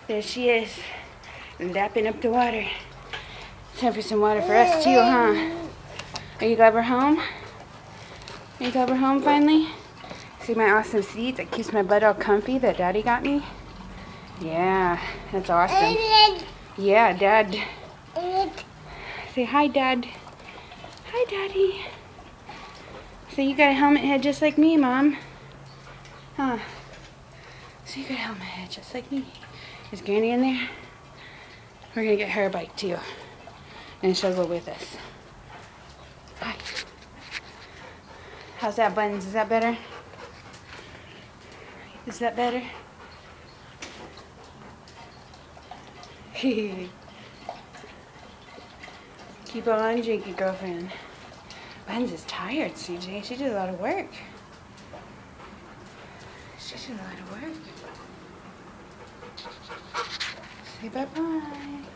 There she is, lapping up the water. Time for some water for us too, huh? Are you glad we're home? Are you glad we're home finally? See my awesome seats? It keeps my butt all comfy that Daddy got me. Yeah, that's awesome. Yeah, Dad. Say hi, Dad. Hi, Daddy. So you got a helmet head just like me, Mom. Huh? So you got a helmet head just like me. Is Granny in there? We're gonna get her a bike too. And she'll go with us. Hi. How's that, Buttons? Is that better? Is that better? Keep on drinking, girlfriend. Buttons is tired, CJ. She did a lot of work. She did a lot of work. Say bye-bye.